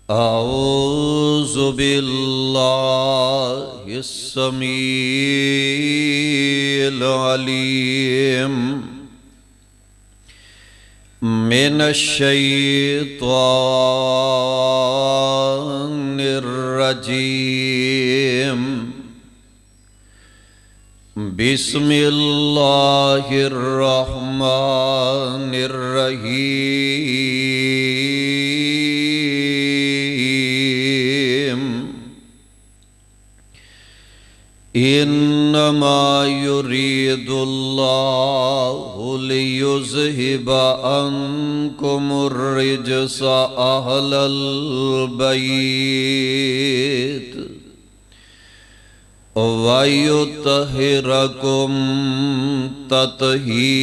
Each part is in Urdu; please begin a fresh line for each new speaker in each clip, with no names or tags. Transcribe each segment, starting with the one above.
اعوذ باللہ السمیع العلیم من الشیطان الرجیم بسم اللہ الرحمن الرحیم انما یرید اللہ لیذہب عنکم الرجس اہل البیت وَيُطَهِّرَكُمْ تَطْهِيرًا۔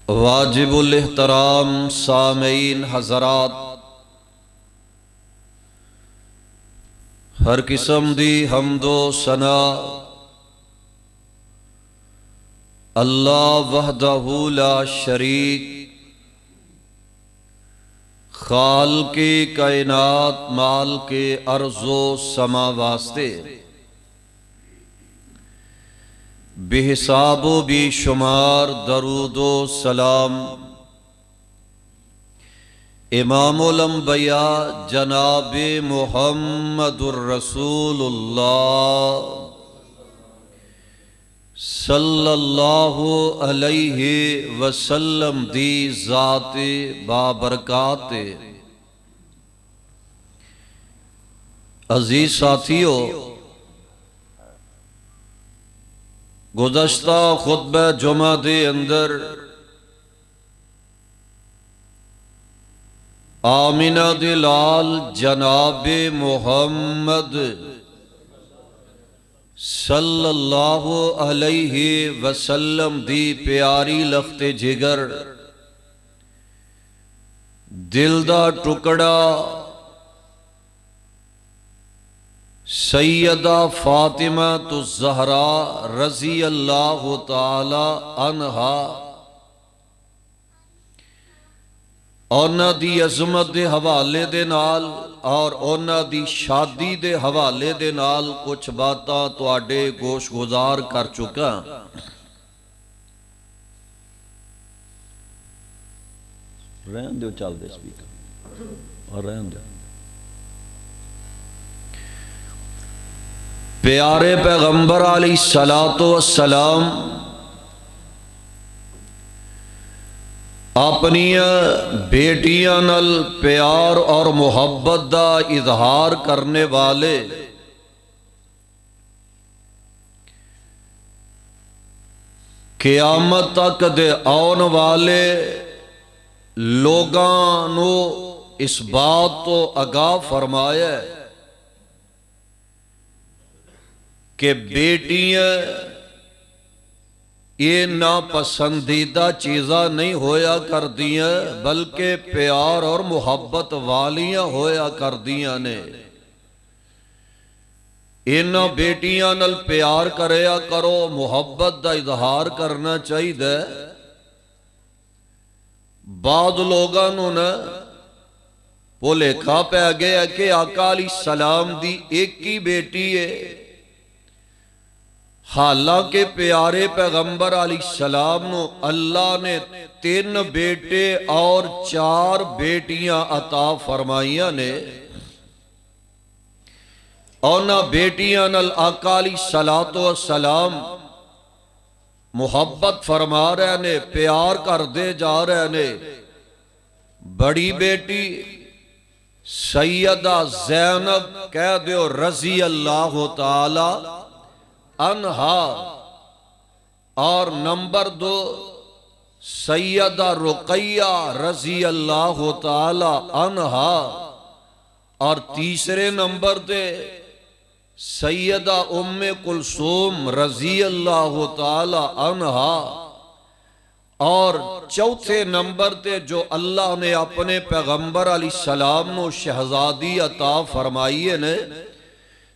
واجب الاحترام سامعین حضرات، ہر قسم دی حمد و ثنا اللہ وحدہ لا شریک خالق کائنات مال کے ارض و سما واسطے بے حساب و بے شمار درود و سلام امام الانبیاء جناب محمد الرسول اللہ صلی اللہ علیہ وسلم دی ذات بابرکات۔ عزیز ساتھیو، گزشتہ خطبہ جمعہ دے اندر آمینہ دے لال جناب محمد صلی اللہ علیہ وسلم دی پیاری لخت جگر دل دا ٹکڑا سیدہ فاطمہ الزہراء رضی اللہ تعالی عنہا اونا دی عظمت دے حوالے دے نال اور اونا دی شادی دے حوالے دے نال کچھ باتاں تواڈے گوش گزار کر چکا۔ رہن دیو چل دے سپیکر اور رہن دیو۔ پیارے پیغمبر علیہ السلام اپنی بیٹیاں نال پیار اور محبت دا اظہار کرنے والے قیامت تک دے آن والے لوگاں نو اس بات تو آگاہ فرمایا کہ بیٹیاں یہ ناپسندیدہ چیزاں نہیں ہویا کر دیاں بلکہ پیار اور محبت والیاں ہویا کر دیاں نے۔ انہاں بیٹیاں نال پیار کریا کرو، محبت دا اظہار کرنا چاہیے۔ بعض لوگاں نو نا بھلیکھا پہ گیا کہ آقا علیہ السلام دی ایک ہی بیٹی ہے، حالانکہ پیارے پیغمبر علیہ السلام نو اللہ نے 3 بیٹے اور 4 بیٹیاں عطا فرمائیاں نے۔ اونا بیٹیاں نال آقا علیہ السلام محبت فرما رہے نے، پیار کر دے جا رہے نے۔ بڑی بیٹی سیدہ زینب کہہ دیو رضی اللہ تعالی عنہا، اور نمبر 2 سیدہ رقیہ رضی اللہ تعالی عنہا، اور تیسرے نمبر دے سیدہ ام کلثوم رضی اللہ تعالی عنہا، اور چوتھے نمبر تے جو اللہ نے اپنے پیغمبر علیہ السلام نو شہزادی عطا فرمائیے نے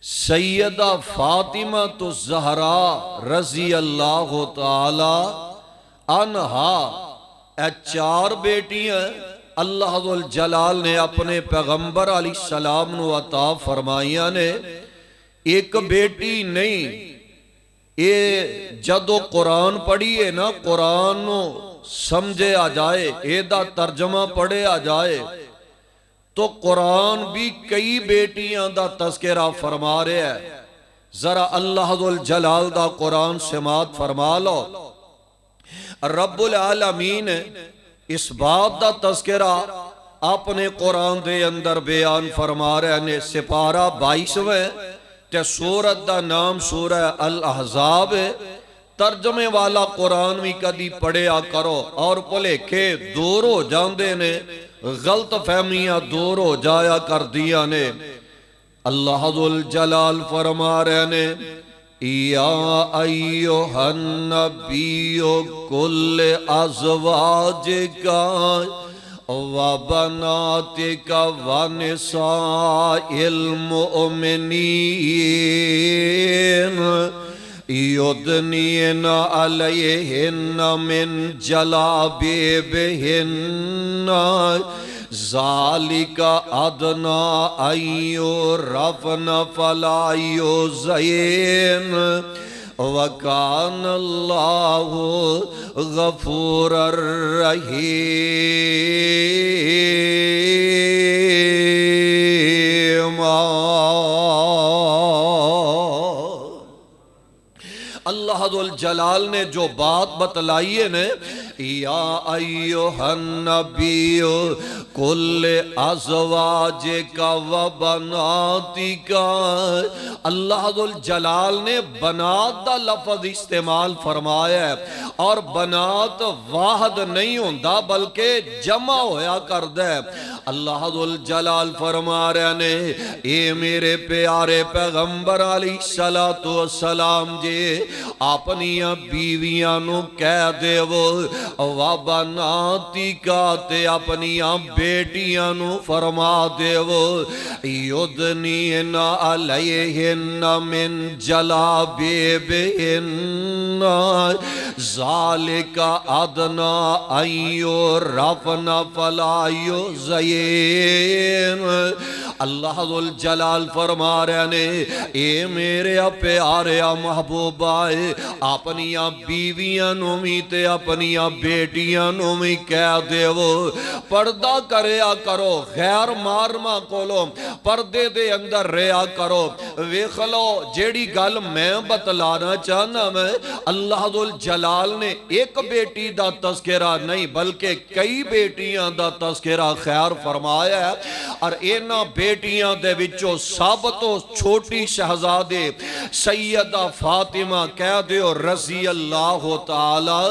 سیدہ فاطمہ الزہرا رضی اللہ تعالی عنہا، اے چار بیٹیاں اللہ ذوالجلال نے اپنے پیغمبر علیہ السلام نو عطا فرمائیاں نے۔ ایک بیٹی نہیں، یہ جدو قرآن پڑھیے نا، قرآن نو سمجھے آ جائے، ایدہ ترجمہ پڑھے آ جائے تو قرآن بھی کئی بیٹیاں دا تذکرہ فرما رہے ہیں۔ ذرا اللہ ذوالجلال دا قرآن سماعت فرما لو۔ رب العالمین اس بات دا تذکرہ اپنے قرآن دے اندر بیان فرما رہے ہیں۔ سپارہ 22 تے سورت دا نام سورہ الاحزاب ہے۔ ترجمے والا قرآن بھی کدی پڑھیا کرو، اور بھلیکھے دور ہو جاندے نے، غلط فہمیاں دور ہو جایا کر دیا نے۔ اللہ ذوالجلال فرما رہے نے، یا ایوہ النبی کل ازواجک وبناتک ونساء المؤمنین یدنین علیہن من جلابیبہن ذالک ادنی ان یعرفن فلا یؤذین وَكَانَ اللَّهُ غَفُورًا رَحِيمًا۔ اللہ ذوالجلال نے جو بات بتلائی ہے نا، یا ایوہ النبی کل ازواجک و بناتک، اللہ ذوالجلال نے بنات دا لفظ استعمال فرمایا ہے، اور بنات واحد نہیں ہوندہ بلکہ جمع ہویا کردہ ہے۔ اللہ ذوالجلال فرما رہے نے، اے میرے پیارے پیغمبر علیہ السلام جی، اپنیاں بیویاں نو کہہ دے وہ وَبَنَاتِكَ تے اپنیاں بیٹیاں نو فرما دے وہ یُدْنِينَ عَلَيْهِنَّ مِن جَلَابِيبِهِنَّ ذَلِكَ أَدْنَى أَن يُعْرَفْنَ فَلَا يُؤْذَيْنَ۔ اللہ ذوالجلال فرما رہے نے، اے میرے پیارے محبوب آئے، اپنیاں بیویاں نو بھی تے اپنیاں بیٹیاں نو بھی کہہ دے وہ پردہ کریا کرو، غیر مارما کولو پردے دے اندر رہیا کرو۔ ویکھ لو جیڑی گل میں بتلانا چاہنا میں، اللہ ذوالجلال نے ایک بیٹی دا تذکرہ نہیں بلکہ کئی بیٹیاں دا تذکرہ خیر فرمایا ہے، اور اینا بیٹیاں دے وچوں سب تو چھوٹی شہزادے سیدہ فاطمہ کہہ دیو رضی اللہ تعالی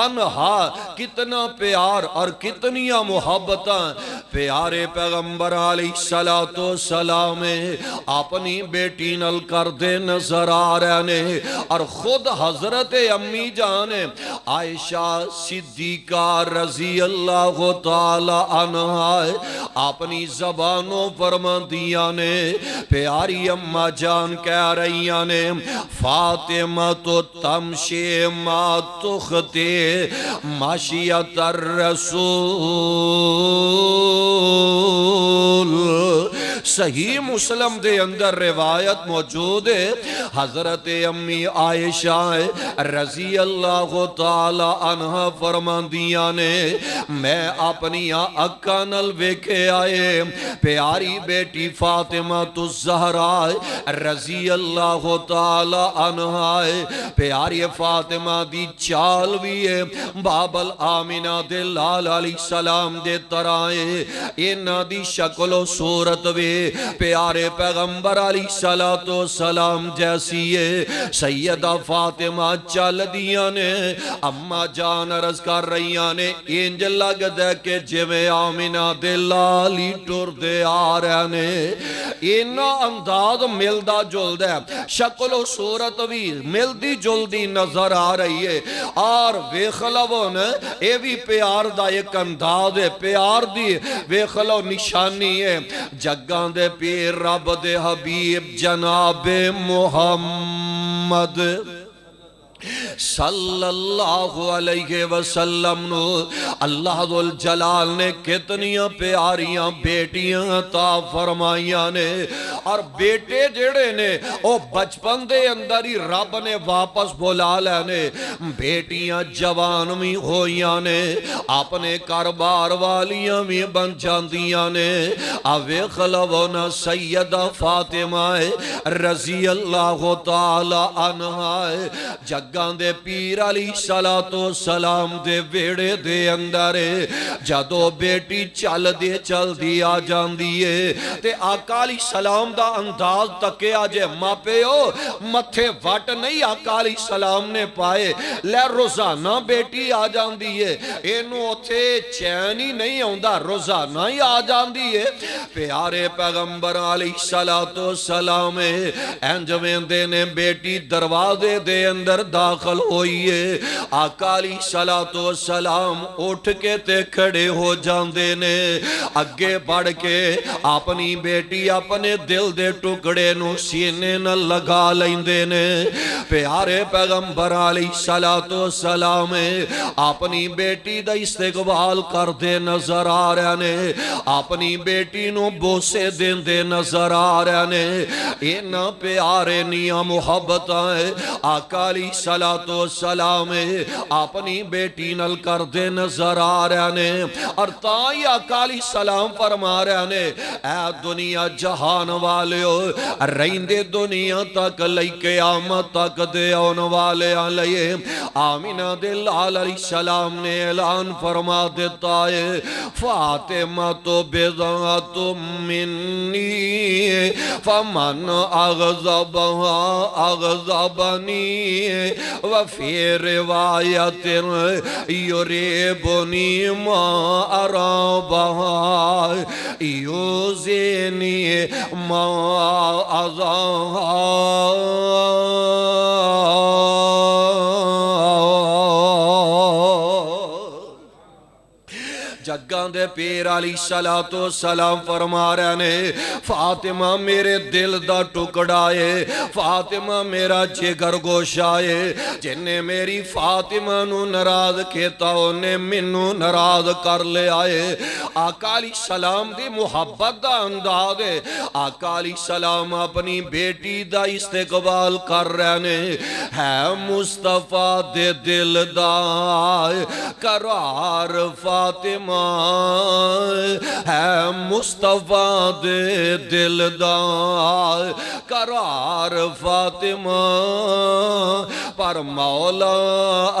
عنہا۔ کتنا پیار اور کتنیاں محبتاں پیارے پیغمبر علیہ السلام اپنی بیٹی نل کر دے نظر آ رہے نے، اور خود حضرت امی جان عائشہ صدیقہ رضی اللہ تعالی عنہا اپنی زبانوں فرما دیا نے، پیاری اماں جان کہہ رہی نے، فاطمہ تو تمشی ما تختی ماشیت الرسول۔ صحیح مسلم دے اندر روایت موجود ہے، حضرت امی عائشہ رضی اللہ تعالی عنہ فرما دیا نے، میں اپنی اکھاں نال ویکھے آئے پیاری بیٹی فاطمہ الزہرا رضی اللہ تعالی عنہ، پیاری فاطمہ دی چال بھی ہے باب الآمنہ دے لال علیہ السلام دے ترائے، اینا دی شکل و صورت بھی پیارے پیغمبر علیہ السلام جیسی ہے۔ سیدہ فاطمہ چل دیا نے، اماں جان عرض کر رہی نے، انج لگ دے کہ جویں آمنہ دے لالی ٹر دے آ رہے نے۔ اینا انداز ملدہ جلد ہے، شکل و صورت بھی ملدی جلدی نظر آ رہی ہے، اور ویخلو نے اے بھی پیار دا ایک انداز ہے، پیار دی ویخلو نشانی ہے۔ جگہ جگاں دے پیر رب دے حبیب جناب محمد صلی اللہ علیہ وسلم نو اللہ ذوالجلال نے کتنیاں پیاریاں بیٹیاں عطا فرمائیاں نے، اور بیٹے جڑے نے او بچپن دے اندر ہی رب نے واپس بلا لینے، بیٹیاں جوان بھی ہویاں نے، اپنے کاربار والیاں بھی بن جاندیاں نے۔ اوے خلونا سیدہ فاطمہ رضی اللہ تعالی عنہا جگاں دے پیر علیہ السلام دے ویڑے دے اندر جدو بیٹی چل دی آ جاندی ہے تے آقا علیہ السلام دا انداز تکے آجے ماپیو متھے وٹ نہیں آقا علیہ السلام نے پائے، لے روزانہ بیٹی آ جاندی ہے، اینو اتھے چین ہی نہیں ہوندہ، روزانہ ہی آ جاندی ہے۔ پیارے پیغمبر علیہ السلام انجوین دینے بیٹی دروازے دے اندر داخل ہوئی ہے، آقا علیہ السلام اٹھ کے تے کھڑے ہو جاندے نے، اگے بڑھ کے اپنی بیٹی اپنے دل دے ٹکڑے نو سینے نہ لگا لیندے نے۔ پیارے پیغمبر علیہ السلام اپنی بیٹی دا استقبال کر دے نظر آ رہے نے، اپنی بیٹی نو بوسے دین دے نظر آ رہے نے، اینا پیارے نیا محبت آئے آقا علیہ السلام اپنی بیٹی نل کر دے نظر آ رہے نے، اور تائی آقا علیہ السلام فرما رہے نے، اے دنیا جہان والیو رہندے دنیا تک لئی قیامت تک دے آن والے آلئے۔ آمینہ دے لال علیہ السلام نے اعلان فرما دیتا ہے، فاطمہ تو بضعۃ منی فمن اغضبها اغضبنی وفی روایت یریبنی ما ارابہا یوزینی ما ازاہا۔ جگاں دے پیر علیہ السلام فرما رہے نے، فاطمہ میرے دل دا ٹکڑا ہے، فاطمہ میرا جگر گوشا ہے، جنہیں میری فاطمہ نو نراز کیتا انہیں منو نراز کر لے آئے۔ آقا علیہ السلام دی محبت دا انداز ہے، آقا علیہ السلام اپنی بیٹی دا استقبال کر رہے ہے، مصطفیٰ دے دل دا قرار فاطمہ ہے، مصطفیٰ دے دل دا قرار فاطمہ، پر مولا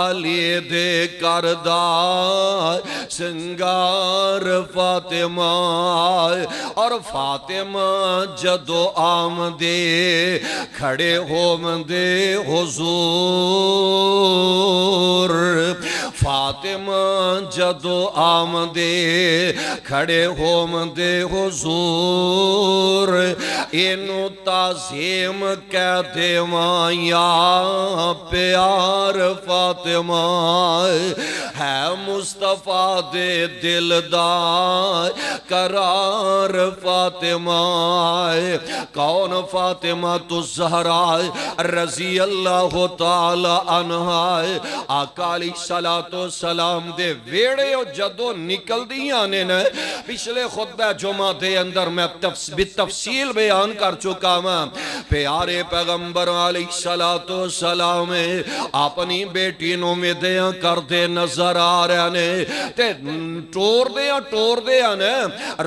علی دے کردار سنگار فاطمہ، اور فاطمہ جدو آمدے کھڑے ہومدے حضور، فاطمہ جدو آمدے کھڑے ہومدے حضور، اینو تعظیم کہہ دیواں یا پیار فاطمہ ہے، مصطفیٰ دے دل دا قرار فاطمہ۔ کون فاطمہ الزہرا رضی اللہ تعالی عنہا، آقا علیہ السلام دے ویڑے جدو نکل دیاں نے، پچھلے خطبہ جمعہ دے اندر میں بتفصیل بیان کر چکا ہوں، پیارے پیغمبر علیہ السلام اپنی بیٹی نو میدیاں کر دے نظر آ رہے نے، تے ٹور دیاں نے،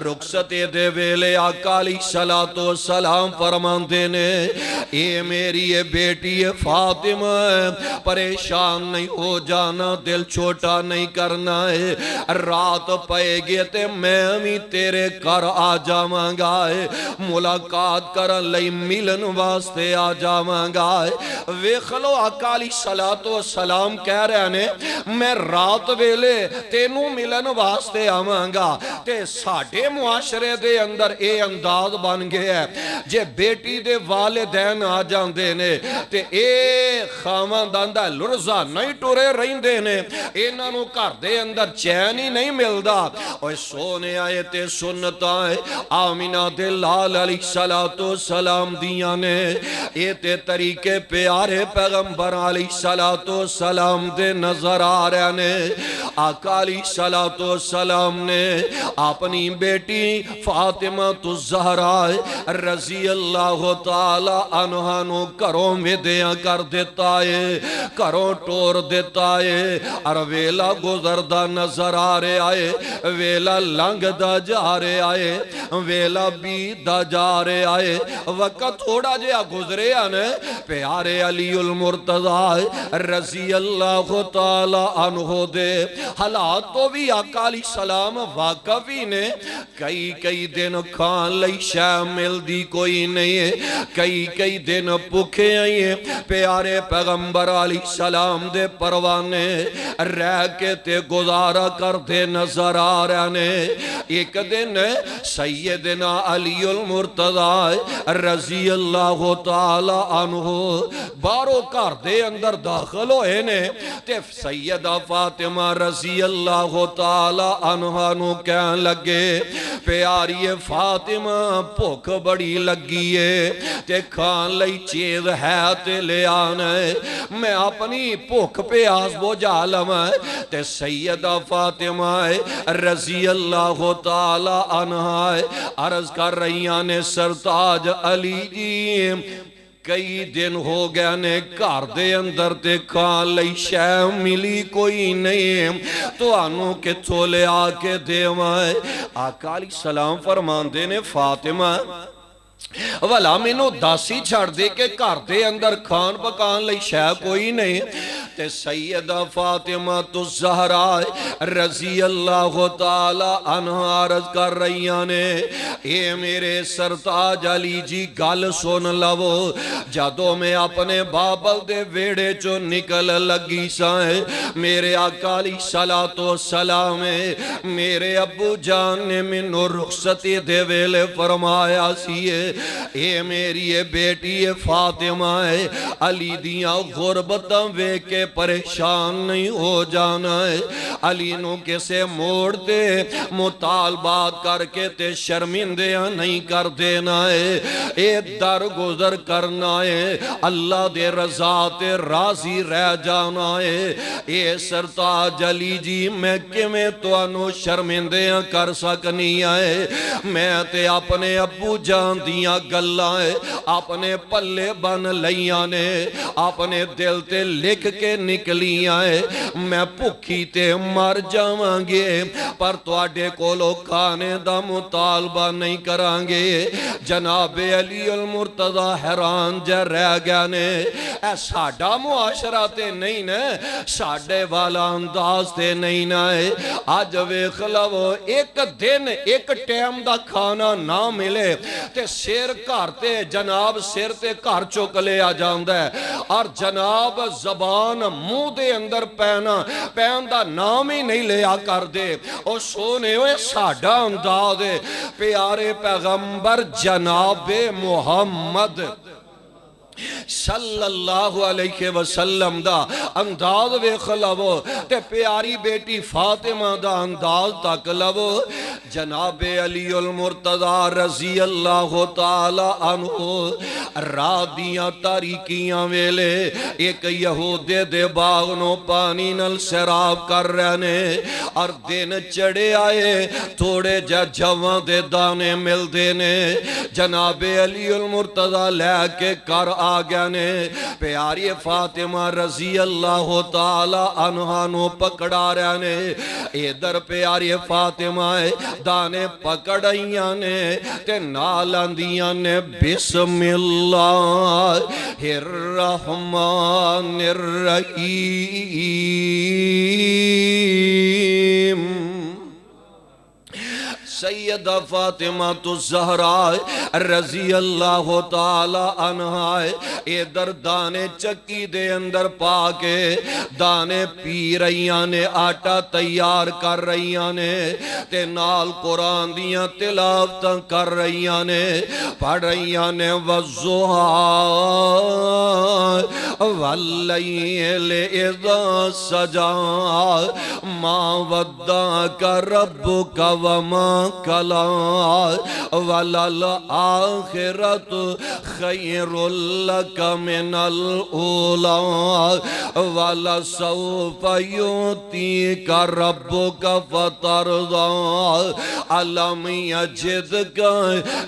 رخصتے دے ویلے آقا علیہ السلام فرماندے نے، اے میری بیٹی فاطمہ پریشان نہیں ہو جانا، دل چھوٹا نہیں کرنا ہے، رات پائے گے تے میں بھی تیرے کر آ جاواں گا، ملاقات کرن لئی ملن واسطے آ جاواں گا۔ ویکھلو آقا علیہ السلام کہہ رہے نے، میں رات ویلے تینوں ملن واسطے آواں گا، تے ساڑھے معاشرے دے اندر اے انداز بن گیا ہے، جے بیٹی دے والدین آ جاندے نے تے اے خاوندان دا لرزہ نہیں ٹورے رہندے نے، انہاں نوں گھر دے اندر چین ہی نہیں ملدا اوے سونے آئے تے سنتاں آمینہ دے لال علیہ السلام دیاں نے اے تے طریقے پیارے پیغمبر علیہ السلام دے نظر آ رہے نے آقا علیہ السلام نے اپنی بیٹی فاطمہ الزہرا رضی اللہ تعالی عنہ نو گھروں میں دیا کر دیتا ہے گھروں ٹور دیتا ہے اور ویلا گزردہ نظر آ رہے آئے ویلا لنگ دا جا رہے آئے ویلا بید دا جا رہے آئے وقت تھوڑا جیا گزرے آنے پیارے علی المرتضی رضی اللہ تعالی عنہ دے حالات تو بھی آقا علیہ السلام واقعی نے کئی دن کھان لئی شاہ مل دی کوئی نہیں ہے کئی دن پکھے آئیے پیارے پیغمبر علیہ السلام دے پروانے رہ کے تے گزارا کر دے نظر آ رہنے ایک دن سیدنا علی المرتضی رضی اللہ تعالی عنہ بارو کر دے اندر داخل ہوئے نے تے سیدہ فاطمہ رضی اللہ تعالی عنہ نو کہن لگے پیاری فاطمہ بھوک بڑی لگی ہے تے کھان لئی چیز ہے تے لے آنے میں اپنی بھوک پہ آس بجھا لما تے سیدہ فاطمہ رضی اللہ تعالی عنہ عرض کر رہیاں نے سرتاج علی جی کئی دن ہو گیا نے گھر دے اندر تے کھان لئی شے ملی کوئی نہیں تو آنو کتھوں لے آ کے دیوائے آقا علیہ السلام فرماندے نے فاطمہ والا مینو داسی چھڑ دے کے گھر دے اندر کھان پکان لئی شے کوئی نہیں تے سیدہ فاطمہ الزہرا رضی اللہ تعالی عنہ عرض کر رہیاں نے اے میرے سرتاج علی جی گل سن لو جدوں میں اپنے بابل دے ویڑے چو نکل لگی سائیں میرے آقا علیہ السلام میرے ابو جان نے منو رخصتی دے ویلے فرمایا سیے اے میری بیٹی فاطمہ علی دیاں غربتاں وے کے پریشان نہیں ہو جانا ہے علی نو کسے موڑتے مطالبات کر کے تے شرمندیاں نہیں کر دینا ہے اے در گزر کرنا ہے اللہ دے رضا تے راضی رہ جانا ہے اے سرتاج علی جی میں کمیں تو انو شرمندیاں کر سکنی ہے میں تے اپنے ابو جان دیاں گلائیں اپنے پلے بن لیاں نے اپنے دل تے لکھ کے نکلیاں میں بھوکی تے مر جاواں گے پر تواڈے کولو کھانے دا مطالبہ نہیں کران گے جناب علی المرتضی حیران جہ رہ گیا نے اے ساڈا معاشرہ تے نہیں نا ساڈے والا انداز تے نہیں نا آج ویکھ لو ایک دن ایک ٹائم دا کھانا نہ ملے تے سیر گھر تے جناب سیر تے گھر چک لے آ جاندا ہے اور جناب زبان منہ دے اندر پین دا نام ہی نہیں لیا کر دے او سونے ہوئے ساڈا انداز پیارے پیغمبر جناب محمد صلی اللہ علیہ وسلم دا انداز ویکھ لو تے پیاری بیٹی فاطمہ دا انداز تک لو جناب علی المرتضی رضی اللہ تعالی عنہ رادیاں تاریکیاں ویلے ایک یہودے دے باغ نو پانی نل سیراب کر رہنے اور دن چڑے آئے تھوڑے جوان دے دانے مل دینے جناب علی المرتضی لے کے کر آگیا نے پیاری فاطمہ رضی اللہ تعالی عنہ نو پکڑا رہنے ادھر پیاری فاطمہ دانے پکڑائیاں نے تے نالاندیاں نے بسم اللہ الرحمن الرحیم سیدہ فاطمہ الزہرا رضی اللہ تعالی عنہا ادھر دانے چکی دے اندر پا کے دانے پی رہیاں نے آٹا تیار کر رہیاں نے تے نال قرآن دیاں تلاوتاں کر رہیاں نے پڑھ رہیاں نے والضحیٰ واللیل اذا سجا ما ودعک ربک وما کلا وللآخرۃ خیر لک من الاولی ولسوف یعطیک ربک فترضی الم یجدک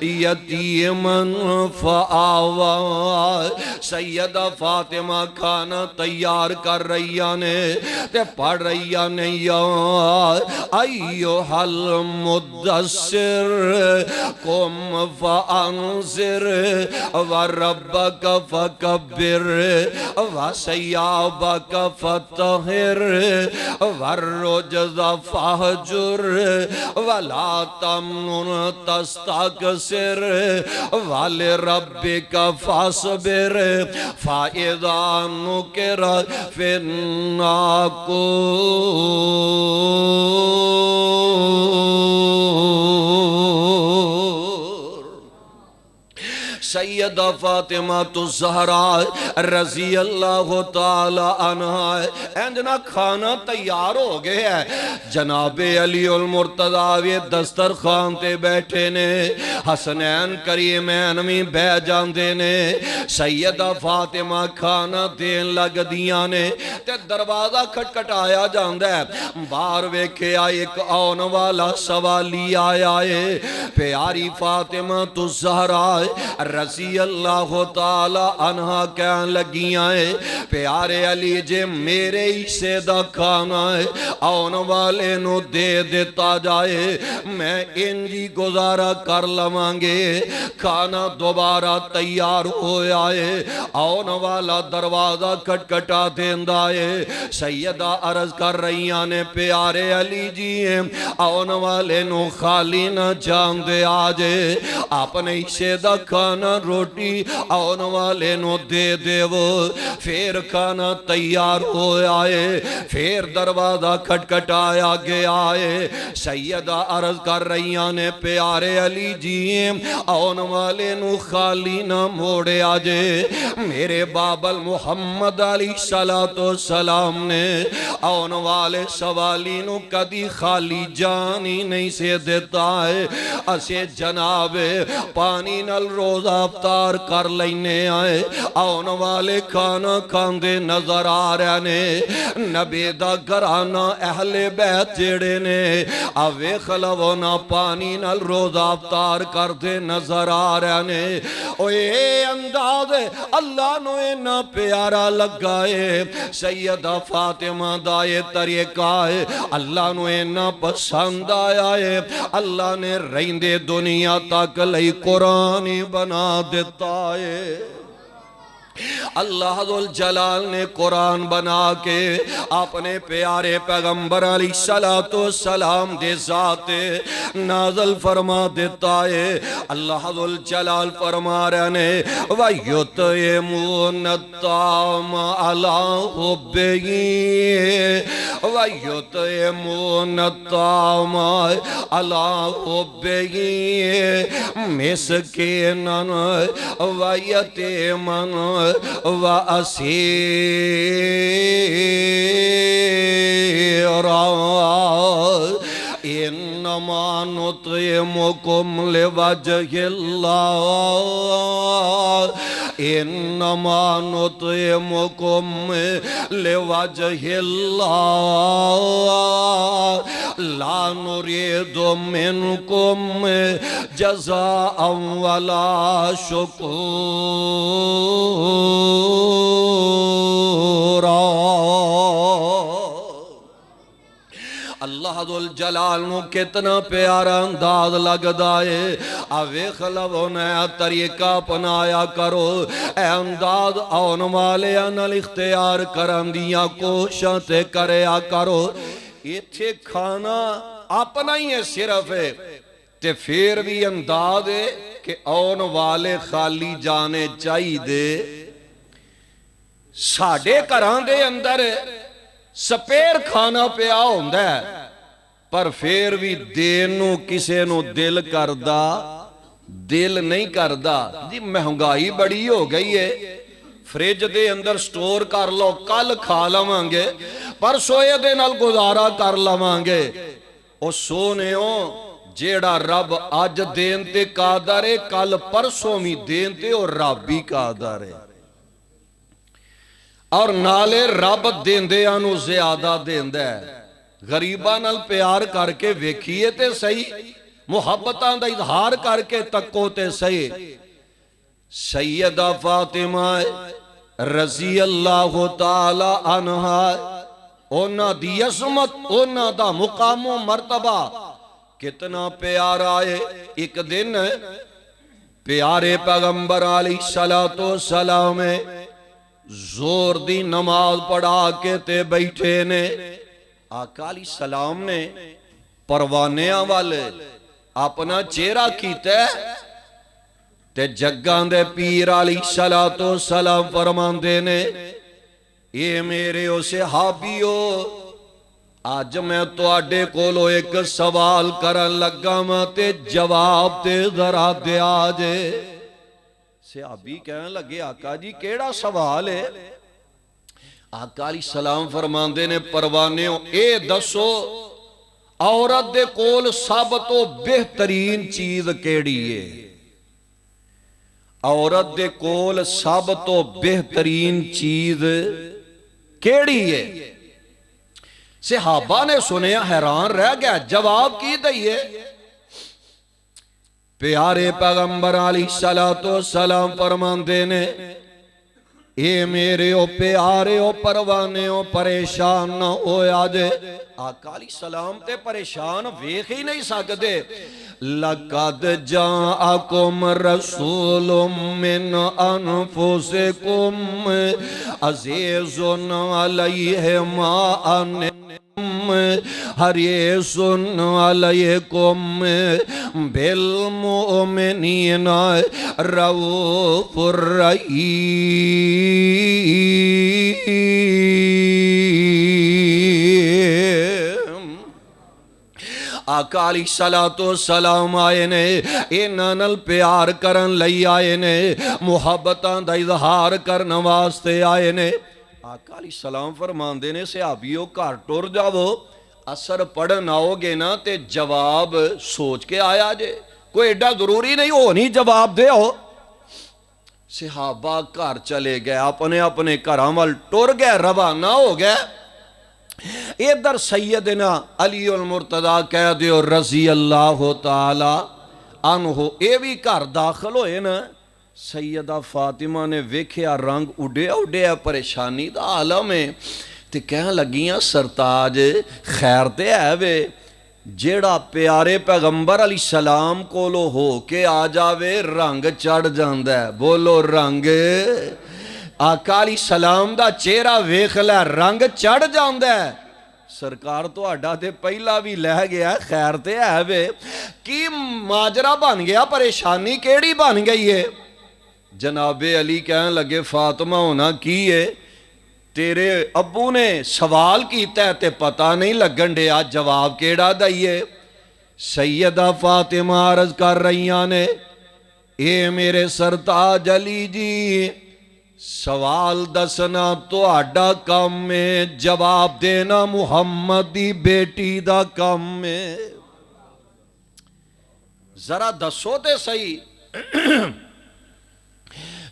یتیما فآوی سیدہ فاطمہ کھانا تیار کر رہیاں نے تے پڑھ رہیاں نے یا ایوہ المدثر قم فانذر وربک فکبر وثیابک فطہر والرجز فاہجر ولا تمنن تستکثر ولربک فاصبر فإذا نقر في الناقور سیدہ فاطمہ الزہرا رضی اللہ تعالی عنہا اندنا کھانا تیار ہو گیا ہے جناب علی المرتضی دسترخوان تے بیٹھے نے حسنین کریمین میں بہ جاندے نے سیدہ فاطمہ کھانا دین لگ دیاں نے تے دروازہ کھٹکھٹایا جاندہ ہے باہر ویکھے ایک آن والا سوالی آیا ہے پیاری فاطمہ الزہرا رضی اللہ تعالی عنہا کہن لگیاں ہے پیارے علی جے میرے ہی سیدہ کھانا ہے آن والے نو دے دیتا جائے میں انجی گزارا کر لوانگے کھانا دوبارہ تیار ہویا ہے آن والا دروازہ کھٹکھٹا دیندہ ہے سیدہ عرض کر رہیاں نے پیارے علی جی آن والے نو خالی نہ جان دے آجے اپنے ہی سیدہ کھانا روٹی آن والے نو دے دے وہ پھر کھانا تیار ہو آئے پھر دروازہ کھٹکھٹایا گیا ہے سیدہ عرض کر رہیاں نے پیارے علی جی آن والے نو خالی نہ موڑے آجے میرے بابل محمد علیہ السلام نے آن والے سوالی نو کدی خالی جانی نہیں سے دیتا ہے اسے جناب پانی نل روزہ افطار کر لینے آئے آن والے کھانا کھاندے نظر آ رہے نے نبی دا گھرانا اہل بیت جڑے نے اوے خلونا پانی نل روزہ افطار کر دے نظر آ رہے نے اوے انداز اللہ نو اینا پیارا لگائے سیدہ فاطمہ دائے طریقہ ہے اللہ نو اینا پسند آیا ہے اللہ نے رہندے دنیا تک لئی قرآنی بنا دیتا ہے اللہ ذوالجلال نے قرآن بنا کے اپنے پیارے پیغمبر علیہ السلام دے ذات نازل فرما دیتا ہے اللہ ذوالجلال فرما رہے نے وَيُطْعِمُونَ الطَّعَامَ عَلَىٰ حُبِّهِ وَيُطْعِمُونَ الطَّعَامَ عَلَىٰ حُبِّهِ مِسْكِينًا وَيَتِيمًا وَأَسِيرًا انما نطعمكم لوجه الله انما نطعمكم لوجه الله لا نريد منكم جزاء ولا شكورا اللہ ذوالجلال نو کتنا پیارا انداز لگ دائے آوے خلو نیا طریقہ اپنایا کرو اے انداز آن والے انال اختیار کرن دیا کوشاں کریا کرو یہ تھے کھانا اپنا ہی ہے صرف ہے تے پھر بھی انداز ہے کہ آن والے خالی جانے چاہی دے ساڑھے گھراں دے اندر سپیر کھانا پیا ہوندا ہے پر پھر بھی دین نو کسے نو دل کردا دل نہیں کردا جی مہنگائی بڑی ہو گئی ہے فریج دے اندر سٹور کر لو کل کھا لوانگے پر سوئے دے نال گزارا کر لوانگے او سونے ہو جیڑا رب آج دین تے قادر ہے کل پرسوں می دین تے اور رب بھی قادر ہے اور نالے رب دین دے آنو زیادہ دین دے غریباں نال پیار کر کے ویکھیے تے صحیح محبتاں دا اظہار کر کے تکو تے صحیح سیدہ فاطمہ رضی اللہ تعالی عنہ اونا دی عظمت اونا دا مقام و مرتبہ کتنا پیارا ہے ایک دن پیارے پیغمبر علیہ السلام زور دی نماز پڑھا کے تے بیٹھے نے آقا علیہ السلام نے پروانیاں والے اپنا چہرہ کیتا ہے تے جگاں دے پیر علیہ السلام فرماندے نے اے میرے او صحابیو آج میں تو آڈے کولو ایک سوال کرن لگا میں تے جواب تے ذرا دے آجے صحابی کہنے لگے آقا جی کیڑا سوال ہے آقا علیہ السلام فرماندے نے پروانیوں اے دسو عورت دے کول سب تو بہترین چیز کیڑی ہے عورت دے کول سب تو بہترین چیز کیڑی ہے صحابہ نے سنیا حیران رہ گیا جواب کی دئیے پیارے پیغمبر علیہ السلام فرماندے نے اے میرے او پیارے او پروانے او پریشان نہ ہویا جے آقا علیہ السلام تے پریشان ویکھ ہی نہیں سکتے لَقَدْ جَاءَكُمْ رَسُولٌ مِّنْ أَنفُسِكُمْ عَزِيزٌ عَلَيْهِ مَا أَنِّتُمْ حَرِيصٌ عَلَيْكُمْ بِالْمُؤْمِنِينَ رَءُوفٌ رَحِيمٌ آقا علیہ السلام آئے نے انہاں نال پیار کرن لئی آئے نے محبتاں دا اظہار کرن واسطے آئے نے آقا علیہ السلام فرماندے نے صحابیوں گھر ٹر جاؤ اثر پڑھن آؤ گے نا تے جواب سوچ کے آیا جے کوئی ایڈا ضروری نہیں ہو نہیں جواب دے ہو صحابہ گھر چلے گئے اپنے اپنے گھراں وال ٹر گئے روانہ ہو گئے ادھر سیدنا علی المرتضیٰ کہہ دیو رضی اللہ تعالی عنہ اے بھی گھر داخل ہوئے نا سیدہ فاطمہ نے ویکھیا رنگ اڈیا اڈیا پریشانی دا عالم ہے تے کہنے لگیاں سرتاج خیر تے ہے وے جیڑا پیارے پیغمبر علیہ السلام کو لو ہو کے آ جاوے رنگ چڑھ جاندہ ہے بولو رنگ آقا علیہ السلام دا چہرہ ویکھ لے رنگ چڑھ جاندہ ہے سرکار تو اڈا تے پہلا بھی لہ گیا خیر تے ہے وے کی ماجرہ بن گیا پریشانی کیڑی بن گئی ہے جناب علی کہنے لگے فاطمہ ہونا کی ہے تیرے ابو نے سوال کیتا ہے تے پتہ نہیں لگن دیا جواب کیڑا دائیے سیدہ فاطمہ عرض کر رہیاں نے اے میرے سرتاج علی جی سوال دسنا تو آڈا کم میں جواب دینا محمد دی بیٹی دا کم میں ذرا دسو تے صحیح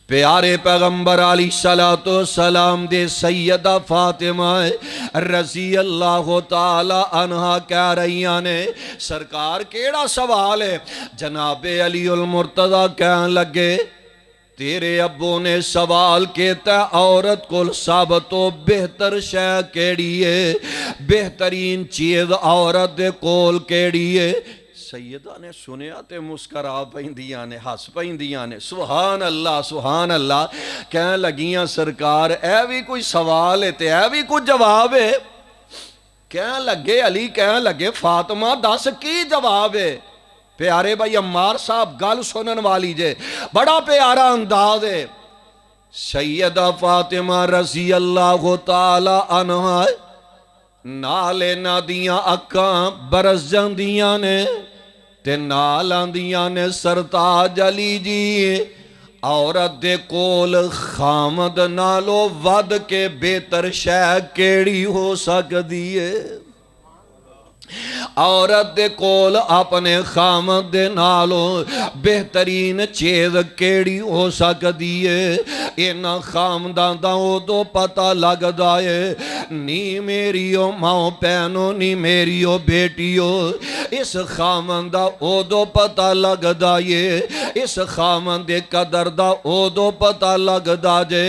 پیارے پیغمبر علیہ السلام دے سیدہ فاطمہ رضی اللہ تعالی عنہ کہہ رہیاں نے سرکار کیڑا سوال ہے جناب علی المرتضیٰ کہنے لگے تیرے ابو نے سوال کیتا عورت کو سب تو بہتر شے کیڑی ہے بہترین چیز عورت دے کول کیڑی ہے سیدہ نے سنیا تے مسکرا پہندیاں نے ہس پہندیاں نے سبحان اللہ کہنے لگیاں سرکار اے بھی کوئی سوال ہے تے اے بھی کوئی جواب ہے کہنے لگے علی کہنے لگے فاطمہ دس کی جواب ہے پیارے بھائی عمار صاحب گل سنن والی جے، بڑا پیارا انداز ہے۔ سیدہ فاطمہ رضی اللہ تعالی عنہ نالے نادیاں اکھاں برس جاندیاں نے تے نال آندیاں نے سرتاج علی جی عورت دے کول خامد نالو ود کے بہتر شے کیڑی ہو سکدی ہے؟ عورت دے کول اپنے خامد دے نالو بہترین چیز کیڑی ہو سکدی ہے؟ اینا خامدان دا ادو پتہ لگدا ہے نی میریو ماں پینو نی میریو بیٹیو، اس خامد دا ادو پتہ لگدا ہے، اس خامد دے قدر دا ادو پتہ لگدا جے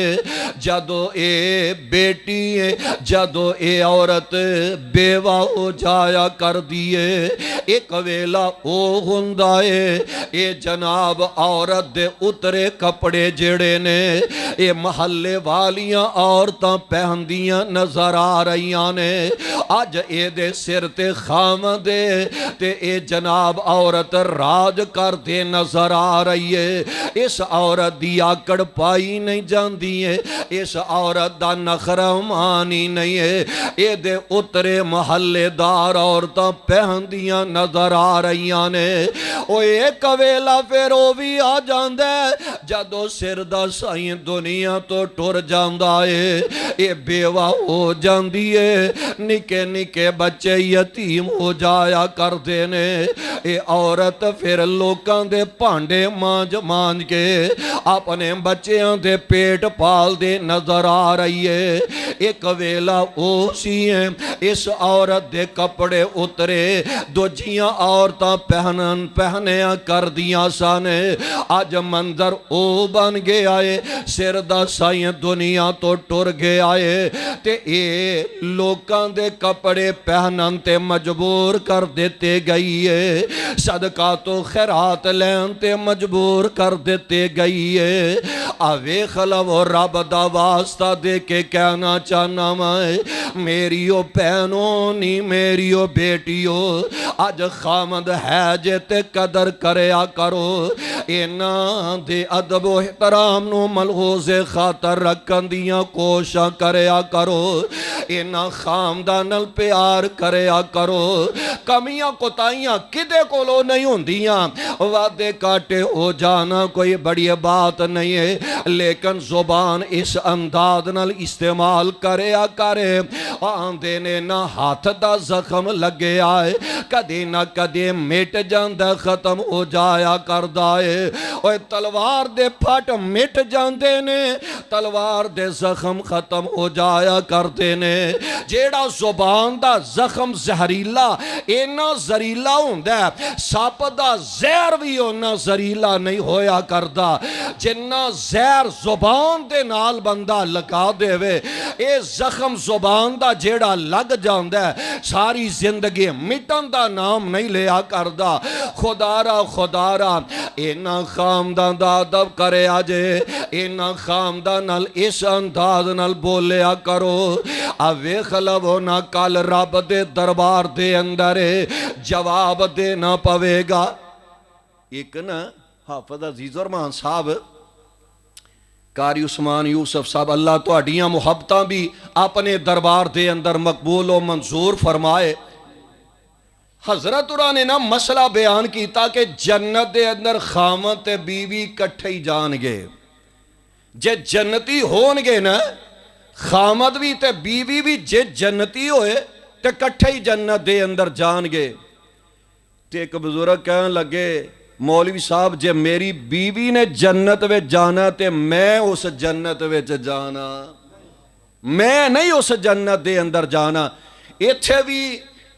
جدو اے بیٹی ہے، جدو اے عورت بیوہ ہو جایا کر دیئے۔ ایک ویلا او ہندا ہے اے جناب عورت دے اترے کپڑے جڑے نے اے محلے والیاں عورتاں پہندیاں نظر آ رہیاں نے، آج اے دے سر تے خامد دے تے اے جناب عورت راج کر دے نظر آ رہی ہے۔ اس عورت دی آکڑ پائی نہیں جاندی ہے، اس عورت دا نخرہ مانی نہیں ہے، اے دے اترے محلے دار عورتاں پہندیاں نظر آ رہیاں نے۔ او ایک ویلا پھر او بھی آ جاندے جدو سر دا سائیں دنیا تو ٹر جاندہ ہے، اے بیوہ ہو جاندی ہے، نکے نکے بچے یتیم ہو جایا کر دینے۔ اے عورت پھر لوکاں دے پانڈے مانج مانج کے اپنے بچیاں دے پیٹ پال دے نظر آ رہی ہے۔ ایک ویلا او سی ہیں اس عورت دے کپڑے اترے دو جیاں عورتاں پہنیاں کر دیاں سانے، آج منظر او بن گیا ہے، سر دا سائیں دنیا تو ٹر گیا ہے تے اے لوکاں دے کپڑے پہنن تے مجبور کر دیتے گئی ہے، صدقہ تو خیرات لین تے مجبور کر دیتے گئی ہے۔ آوے خلو رب دا واسطہ دے کے کہنا چاہنا میں میریو پہنو نی میریو بیٹیو، آج خامد ہے جے تے قدر کریا کرو، اینا دے ادب و احترام نو ملحوظ خاطر رکھن دیاں کوشاں کریا کرو، اینا خامدانل پیار کریا کرو، کمیاں کوتاہیاں کدے کولو نہیں ہوندیاں، وعدے کاٹے ہو جانا کوئی بڑی بات نہیں ہے، لیکن زبان اس انداز نال استعمال کریا کرے، آندے نے نہ ہاتھ دا زخم لگے آئے، کدے نہ کدے مٹ جاندہ ختم ہو جایا کردہ ہے، اوہ تلوار دے پھٹ مٹ جاندے نے، تلوار دے زخم ختم ہو جایا کردے نے، جیڑا زبان دا زخم زہریلا اینا زہریلا ہوندہ ہے، ساپ دا زہر بھی ہونا زہریلا نہیں ہویا کردہ، جنہ زہر زبان دے نال بندہ لگا دے وے، اے زخم زبان دا جیڑا لگ جاندہ ہے ساری زندگی مٹن دا نام نہیں لیا کردہ۔ خدارا اینا خامدان دا ادب کرے آجے، اینا خامدان نال اس انداز نال بولیا کرو، آوے خلو نہ کال رب دے دربار دے اندرے جواب دینا پوے گا۔ ایک نا حافظ عزیز ارمان صاحب قاری عثمان یوسف صاحب اللہ تو اڈیاں محبتاں بھی اپنے دربار دے اندر مقبول و منظور فرمائے، حضرت انہوں نے نا مسئلہ بیان کیتا کہ جنت دے اندر خامد تے بیوی کٹھے ہی جان گے، جے جنتی ہون گے نا خامد بھی تے بیوی بھی جے جنتی ہوئے تے کٹھے ہی جنت دے اندر جان گے۔ تے ایک بزرگ کہنے لگے مولوی صاحب جے میری بیوی نے جنت وچ جانا تے میں اس جنت وچ جانا، میں نہیں اس جنت دے اندر جانا، ایتھے بھی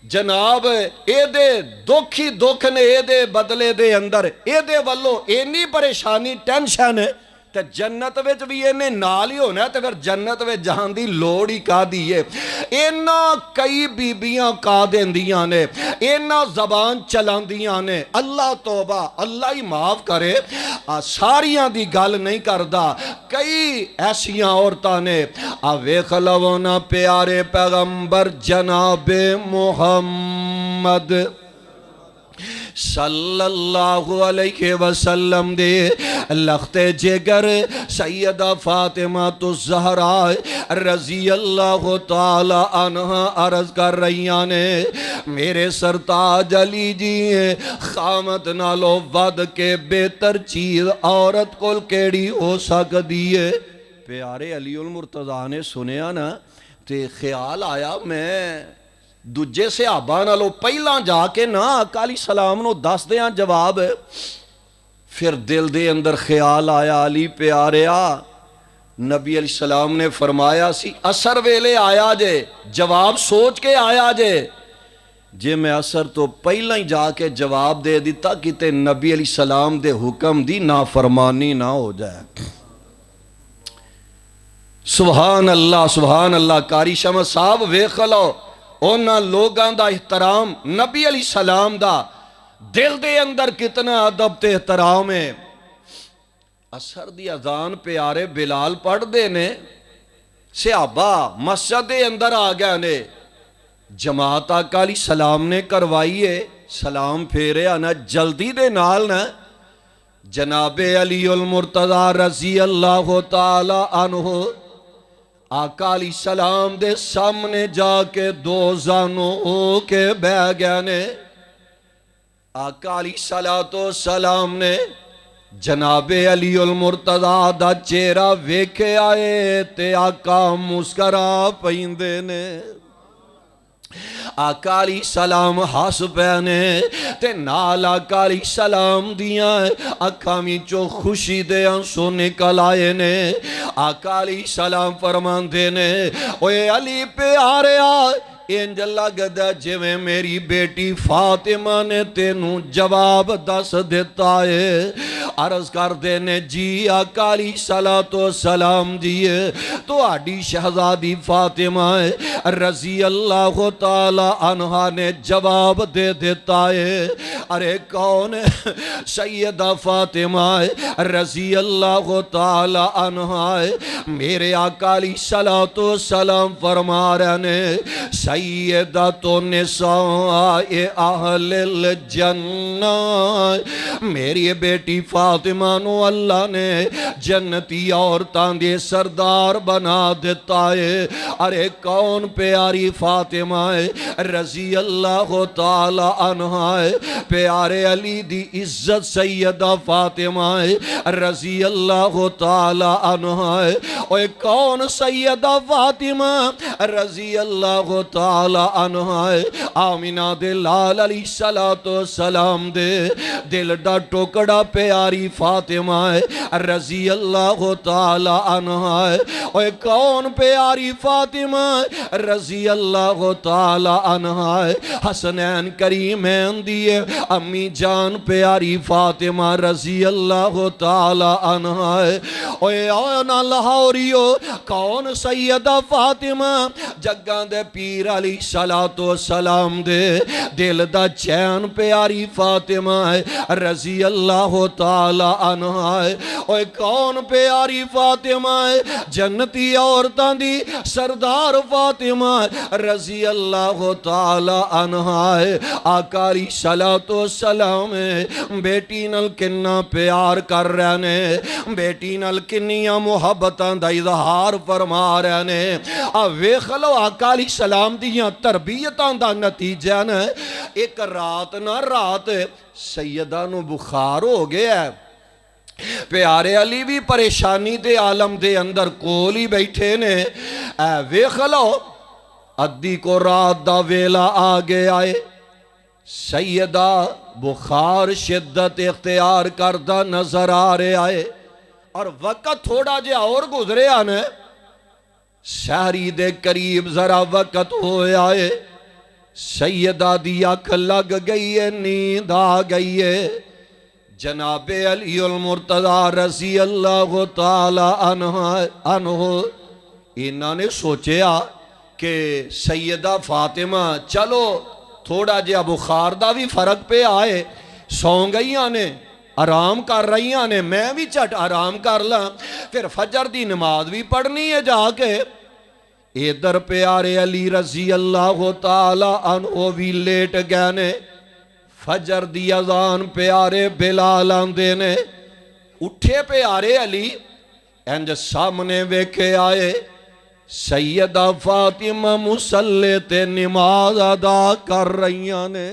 جناب اے دے دکھی دکھ نے اے دے بدلے دے اندر اے دے والو اینی پریشانی ٹینشن ہے تے جنت وچ بھی اینے نال ہی ہونا ہے تے پھر جنت وچ جان دی لوڑ ہی کا دی ہے۔ اینا کئی بیبیاں کا دیندیاں نے، اینا زبان چلان دیاں نے، اللہ توبہ اللہ ہی معاف کرے، ساریاں دی گل نہیں کردہ، کئی ایسیاں عورتاں نے آوے خلونا پیارے پیغمبر جناب محمد صلی اللہ علیہ وسلم دے لخت جگر سیدہ فاطمہ الزہرا رضی اللہ تعالی عنہ عرض کر رہیاں نے میرے سرتاج علی جی خامت نالو ود کے بہتر چیز عورت کو کیڑی ہو سکتی ہے۔ پیارے علی المرتضیٰ نے سنیا نا تے خیال آیا میں دجے صحابہ نالو پہلا جا کے نا آقا علیہ السلام نو دس دیاں جواب۔ پھر دل دے اندر خیال آیا علی پیاریا نبی علیہ السلام نے فرمایا سی اثر ویلے آیا جے جواب سوچ کے آیا جے میں اثر تو پہلا ہی جا کے جواب دے دیتا کتے نبی علیہ السلام دے حکم دی نافرمانی نہ ہو جائے۔ سبحان اللہ کاری شمس صاحب ویکھ لو اونا لوگاں دا احترام نبی علیہ السلام دا دل دے اندر کتنا ادب تے احترام ہے۔ اثر دی اذان پیارے بلال پڑھ دے نے صحابہ مسجد دے اندر آ گیا نے جماعت آقا علیہ السلام نے کروائیے سلام پھیرے آنا جلدی دے نال نا جناب علی المرتضیٰ رضی اللہ تعالی عنہ آقا علیہ السلام دے سامنے جا کے دو زانوں ہو کے بہ گیا نے۔ آقا علیہ السلام نے جناب علی المرتضیٰ دا چہرہ ویکھے آئے تے آقا مسکرا پیندے نے۔ آقا علیہ السلام ہس پینے تے نال آقا علیہ السلام دیاں اکھامی چو خوشی دے آنسو نکل آئے نے۔ آقا علیہ السلام فرماندے نے اوے علی پیارے آئے انج لگدا جویں میری بیٹی فاطمہ نے تینوں جواب دس دیتا ہے۔ عرض کر دینے جی آقا علیہ السلام دیئے تو آڈی شہزادی فاطمہ رضی اللہ تعالی عنہ نے جواب دے دیتا ہے۔ ارے کون سیدہ فاطمہ رضی اللہ تعالی عنہ میرے آقا علیہ السلام فرما رہے نے سیدۃ نساء اہل الجنہ میری بیٹی فاطمہ نو اللہ نے جنتی عورتاں دے سردار بنا دیتا ہے۔ ارے کون پیاری فاطمہ رضی اللہ تعالی عنہ پیارے علی دی عزت سیدہ فاطمہ رضی اللہ تعالی عنہ اوے کون سیدہ فاطمہ رضی اللہ تعالی عنہ آمینہ دے لال علیہ السلام دے دل دا ٹکڑا پیاری فاطمہ رضی اللہ تعالی عنہ اوے کون پیاری فاطمہ رضی اللہ تعالی عنہ حسنین کریمین دیئے امی جان پیاری فاطمہ رضی اللہ تعالی عنہ اوے آنا لاہوریو کون سیدہ فاطمہ جگاں دے پیر علیہ السلام دے دل دا چین پیاری فاطمہ رضی اللہ تعالی عنہ اوے کون پیاری فاطمہ جنتی عورتاں دی سردار فاطمہ رضی اللہ تعالی عنہ آقا علیہ السلام بیٹی نال کنا پیار کر رہے نے بیٹی نال کنیاں محبتاں دا اظہار فرما رہے نے ویکھ لو آقا علیہ السلام دیاں تربیتاں دا نتیجہ نا ایک رات نہ رات سیدہ نو بخار ہو گیا ہے پیارے علی بھی پریشانی دے عالم دے اندر کولی بیٹھے نے ویکھ لو ادھی کو رات دا ویلا آگے آئے سیدہ بخار شدت اختیار کردہ نظر آ رہے آئے اور وقت تھوڑا جے اور گزرے آنے شہری دے قریب ذرا وقت ہوئے آئے سیدہ دی آنکھ لگ گئی ہے نیند آ گئی ہے جناب علی المرتضیٰ رضی اللہ تعالی عنہ انہوں نے سوچیا کہ سیدہ فاطمہ چلو تھوڑا جہا بخار دا بھی فرق پہ آئے سو گئیاں نے آرام کر رہیاں نے میں بھی چٹ آرام کر لاں پھر فجر دی نماز بھی پڑھنی ہے جا کے ادھر پیارے علی رضی اللہ تعالی عنہ بھی لیٹ گئے نے فجر دی اذان پیارے بلال آندے نے، اٹھے پیارے علی انج سامنے ویکھے آئے سیدہ فاطمہ مصلی تے نماز ادا کر رہیاں نے۔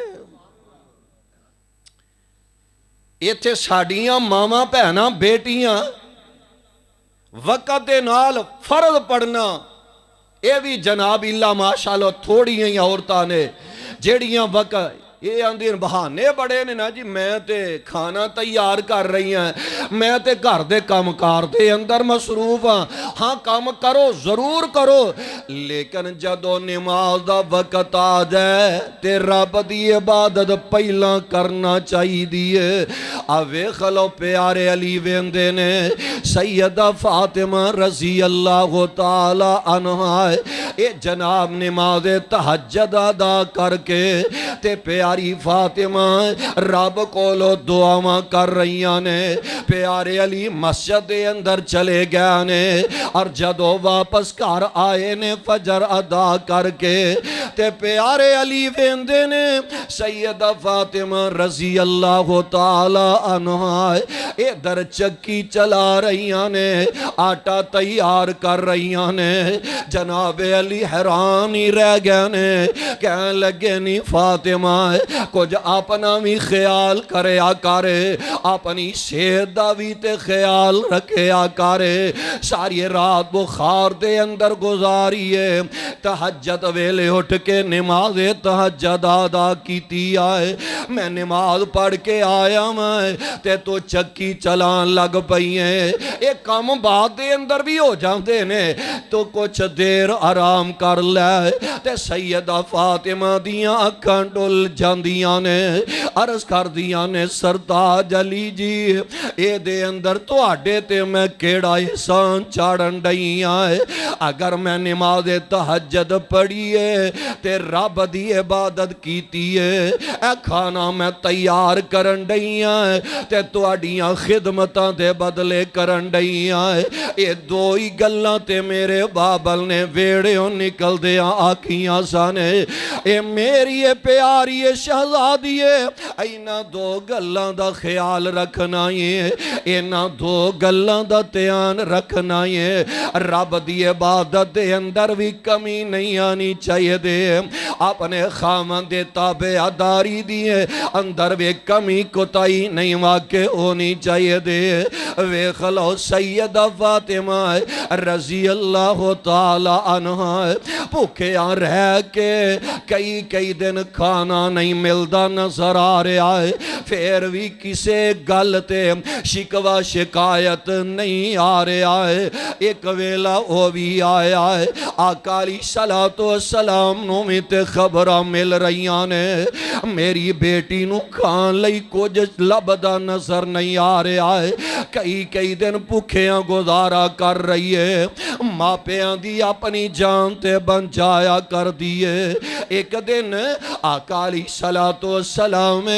ایتھے ساڑیاں ماما پہنا بیٹیاں وقت دے نال فرض پڑھنا، اے بھی جناب اللہ ماشاءاللہ تھوڑی ہیں عورتاں نے جیڑیاں وقت یہ آندھی بہانے بڑے نے نا جی، میں تے کھانا تیار کر رہی ہیں، میں تے گھر دے کام کار دے اندر مصروف ہاں، ہاں کام کرو ضرور کرو، لیکن جدو نماز دا وقت آ جائے تے رب دی عبادت پہلا کرنا چاہی دیئے۔ اوے خلو پیارے علی ویندے نے سیدہ فاطمہ رضی اللہ تعالی عنہ اے جناب نماز تہجد ادا کر کے تے پیاری فاطمہ رب کولو دعاواں کر رہیاں نے۔ پیارے علی مسجد دے اندر چلے گیا نے، اور جدو واپس گھر آئے نے فجر ادا کر کے تے پیارے علی ویندے نے سیدہ فاطمہ رضی اللہ تعالی عنہ ادھر چکی چلا رہیاں نے، آٹا تیار کر رہیاں نے۔ جناب علی حیران ہی رہ گیا نے، کہنے لگے نہیں فاطمہ کچھ اپنا بھی خیال کریا کرے، اپنی صحت دا بھی تے خیال رکھیا کرے۔ ساری رات بخار دے اندر گزاریے، تہجد ویلے اٹھ کے نماز تہجد ادا کیتی آئے، میں نماز پڑھ کے آیا میں تے تو چکی چلان لگ پئیے۔ ایک کام بعد دے اندر بھی ہو جاندے نے تو کچھ دیر آرام کر لے تے سیدہ فاطمہ دیاں اکھاں ڈل جاندیاں نے، عرض کر دیاں نے سرتاج علی جی اے دے اندر تو آڈے تے میں کیڑا احسان چاڑن ڈائیاں ہے، اگر میں نماز تہجد پڑھیے تے رب دی عبادت کیتی ہے، اے کھانا میں تیار کرن ڈائیاں ہے تے تو آڈیاں خدمتاں دے بدلے کرن ڈائیاں ہے۔ اے دو ہی گلاں تے میرے بابل نے ویڑیوں نکل دیاں آکھیاں سانے، اے میری پیاری شہزادیے اینا دو گلاں دا خیال رکھنا ہے، اینا دو گلاں دا تیان رکھنا ہے۔ رب دی عبادت دے اندر بھی کمی نہیں آنی چاہیے دے، اپنے خامن دے تابعداری دیئے اندر بھی کمی کوتاہی نہیں واقع ہونی چاہیے دے۔ ویکھ لو سیدہ فاطمہ رضی اللہ تعالی عنہ بھوکیاں رہ کے کئی دن کھانا نہیں ملدا نظر آ رہا ہے، پھر بھی کسے گل تے شکوہ شکایت نہیں آ رہا ہے۔ ایک ویلا وہ بھی آیا ہے، آقا علیہ السلام نو میں تے خبرہ مل رہیاں نے، میری بیٹی نو کھان لئی کچھ لبدا نظر نہیں آ رہا ہے، کئی دن بھوکیاں گزارا کر رہی ہے، ماپیاں دی اپنی جان تے بن جایا کر دیے۔ ایک دن آقا علیہ السلام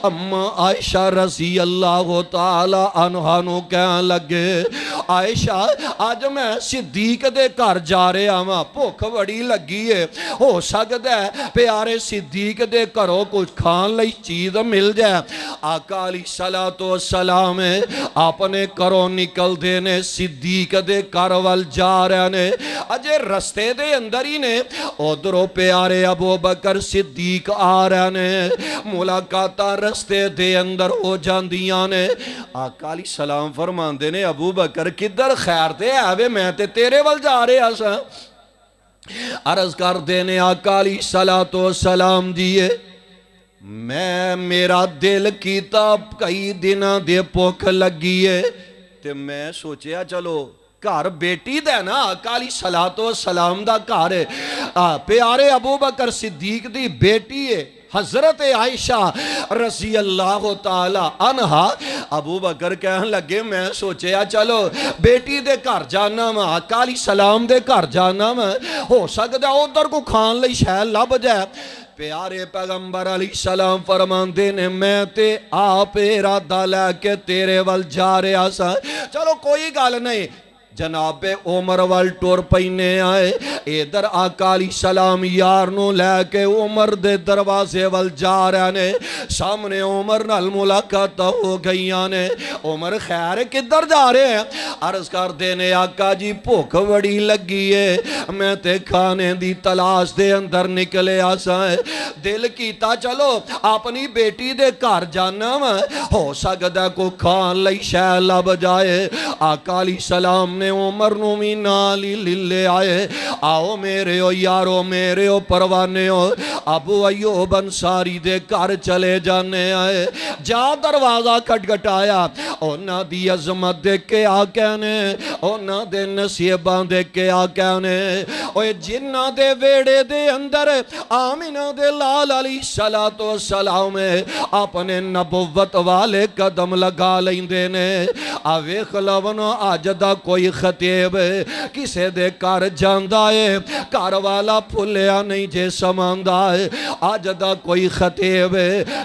اما عائشہ رضی اللہ تعالی عنہ نو کہنے لگے، عائشہ آج میں صدیق دے گھر جا رہا ہاں، بھوک بڑی لگی ہے، ہو سکتا ہے پیارے صدیق دے گھروں کچھ کھان لئی چیز مل جائے۔ آقا علیہ السلام اپنے گھروں نکل دے نے صدیق دے گھر وال جا رہے نے، اجے رستے دے اندر ہی نے ادھروں پیارے ابو بکر صدیق آ رہے نے، ملاقاتاں رستے دے اندر ہو جاندیاں نے۔ آقا علیہ السلام فرماندے نے ابو بکر کدھر خیر تے آوے میں تے تیرے وال جا رہے آسا۔ عرض کر دینے آقا علیہ السلام دیئے میں میرا دل کیتا کئی دنہ دے پوکھ لگی ہے تے میں سوچیا چلو گھر بیٹی دے نا، آقا علیہ السلام دا گھر ہے، پیارے ابو بکر صدیق دی بیٹی ہے حضرت عائشہ رضی اللہ تعالی عنہ۔ ابو بکر کہنے لگے میں سوچیا چلو بیٹی دے گھر جانا میں، آقا علیہ السلام دے گھر جانا میں، ہو سکتا ہے ادھر کو کھان لئی شہر لب جائے۔ پیارے پیغمبر علیہ السلام فرماندے نے میں تے آپ ارادہ لے کے تیرے وال جا رہے آسا، چلو کوئی گال نہیں۔ جناب عمر وال ٹور پہنے آئے، ادھر آقا علیہ السلام یار نو لے کے عمر دے دروازے وال جا رہے نے سامنے عمر نال ملاقات ہو گئیاں نے عمر خیر کدھر جا رہے ہیں عرض کر دینے آقا جی بھوک بڑی لگی ہے میں تے کھانے دی تلاش دے اندر نکلے آسا ہے دل کیتا چلو اپنی بیٹی دے گھر جانا ہو سکتا کو کھان لئی شے لب جائے آقا علیہ السلام نے عمر نو بھی نالی لے آئے آؤ میرے ہو یارو میرے ہو پروانے ہو ابو ایوب انصاری دے گھر چلے جانے آئے جا دروازہ کھٹکھٹایا اونا دی عظمت دیکھ کے آ کہنے اونا دے نصیبان دیکھ کے آ کہنے اوے جنہ دے ویڑے دے اندر آمینہ دے لال علیہ السلام اپنے نبوت والے قدم لگا لیندے نے آوے خلونو آج دا کوئی خطیب کسے دے کار جاندہ ہے کار والا پھولیا نہیں جے سماندہ ہے آج دا کوئی خطیب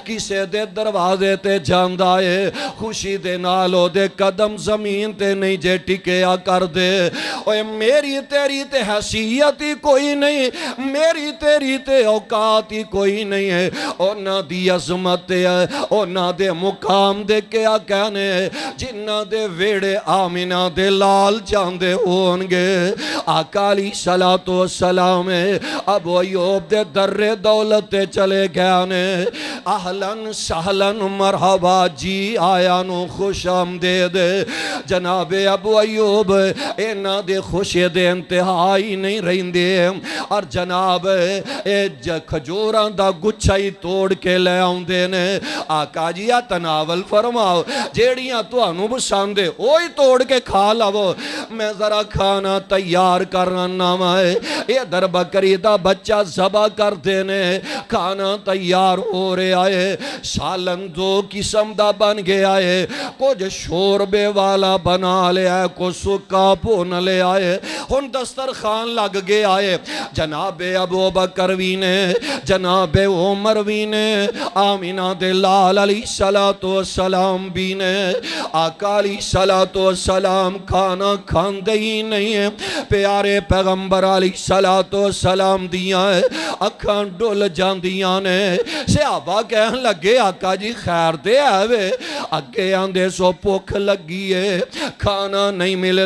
کسے دے دروازے تے جاندہ ہے خوشی دے نالو دے قدم زمین تے نہیں جے ٹکیا کر دے اوے میری تیری تے حیثیتی کوئی نہیں میری تیری تے اوقاتی کوئی نہیں ہے اونا دی عظمت ہے اونا دے مقام دے کیا کہنے جنہ دے ویڑے آمینہ دے لال جاندے ہونگے آقا علیہ السلام ابو ایوب دے در دولت چلے گیا نے اہلن سہلن مرحبا جی آیا نو خوش آمدید جناب ابو ایوب اینا دے خوشی دے انتہائی نہیں رہن دے اور جناب کھجوران دا گچھائی توڑ کے لے آؤں دے نے آقا جی تناول فرماؤ جیڑیاں تو انو بساندے اوہی توڑ کے کھا لاؤ میں ذرا کھانا تیار کرنا نام ہے یہ در بکری دا بچہ زبا کر دینے کھانا تیار ہو رہے آئے سالن دو قسم دا بن گیا ہے کچھ شوربے والا بنا لے آئے کو سکا پون لے آئے ہن دسترخوان لگ گیا ہے جناب ابو بکر وینے جناب عمر وینے آمینہ دے لال علیہ السلام بینے آقا علیہ السلام کھانا کھاندے ہی نہیں ہے پیارے پیغمبر علیہ السلام دیاں ہے اکھاں ڈول جاندیاں نے صحابہ کہن لگے آقا جی خیر دے آوے اگے آندے سو پوکھ لگی ہے کھانا نہیں مل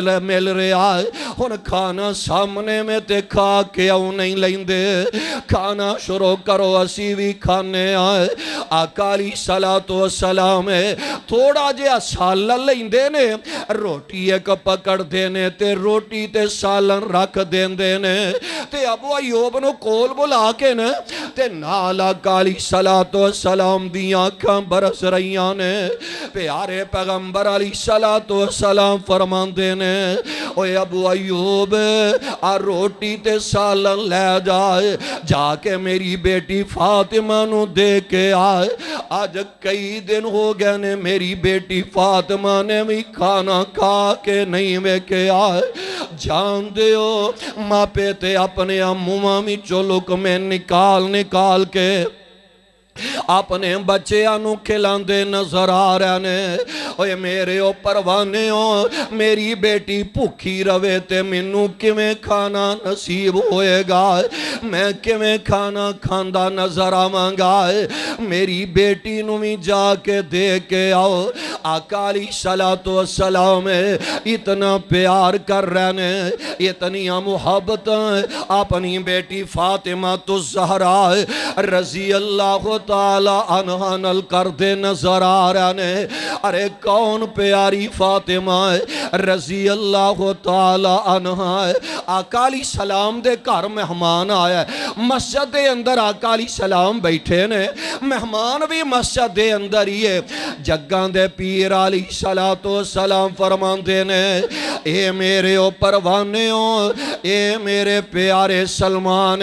رہا ہے ہن کھانا سامنے میں تے کھا کے آؤں نہیں لیندے کھانا شروع کرو اسی بھی کھانے آئے آقا علیہ السلام تھوڑا جیا سالن لیندے نے روٹی ایک پکڑ دینے تے روٹی تے سالن رکھ دیندے نے تے ابو ایوب نو کول بلا کے نے تے نالا کالی السلام دیاں کھاں برس رہیاں نے پیارے پیغمبر علیہ السلام فرمان دینے اوے ابو ایوب آ روٹی تے سالن لے جائے جا کے میری بیٹی فاطمہ نو دے کے آئے آج کئی دن ہو گئے نے میری بیٹی فاطمہ نے بھی کھانا کھا کے نہیں میں کے آئے جان دے ہو ماں پیتے اپنے اممہ میں چلک میں نکال کے اپنے بچے آنو کھلاندے نظر آ رہے نے اوے میرے او پروانے ہو میری بیٹی بھوکھی روے تے منو کیویں کھانا نصیب ہوئے گا میں کیویں کھانا کھاندا نظر آواں گا میری بیٹی نو بھی جا کے دے کے آؤ آقا علیہ السلام اتنا پیار کر رہے نے اتنی محبت اپنی بیٹی فاطمہ الزہرا رضی اللہ تعالی عنہ نل کر دے نظر آ رہے نے ارے کون پیاری فاطمہ رضی اللہ تعالی عنہ آقا علیہ السلام دے گھر مہمان آیا مسجد دے اندر آقا علیہ السلام بیٹھے نے مہمان بھی مسجد دے اندر ہی ہے جگاں دے پیر علیہ السلام فرمان دے نے اے میرے او پروانے ہو اے میرے پیارے سلمان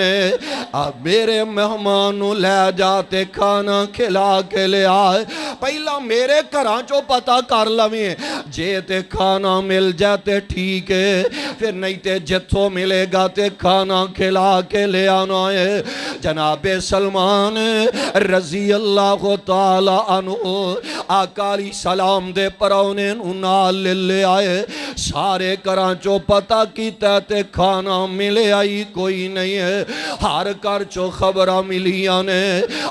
میرے مہمانوں لے جاتے کھانا کھلا کے لے آئے پہلا میرے گھراں چو پتا کر لویں جے تے کھانا مل جاتے ٹھیک ہے پھر نہیں تے جتھو ملے گا تے کھانا کھلا کے لے آنا ہے جناب سلمان رضی اللہ تعالی عنہ آقا علیہ السلام دے پرونے نال لے آئے سارے کرانچو پتہ کیتا تے کھانا ملے آئی کوئی نہیں ہے ہر کر چو خبرہ ملیاں نے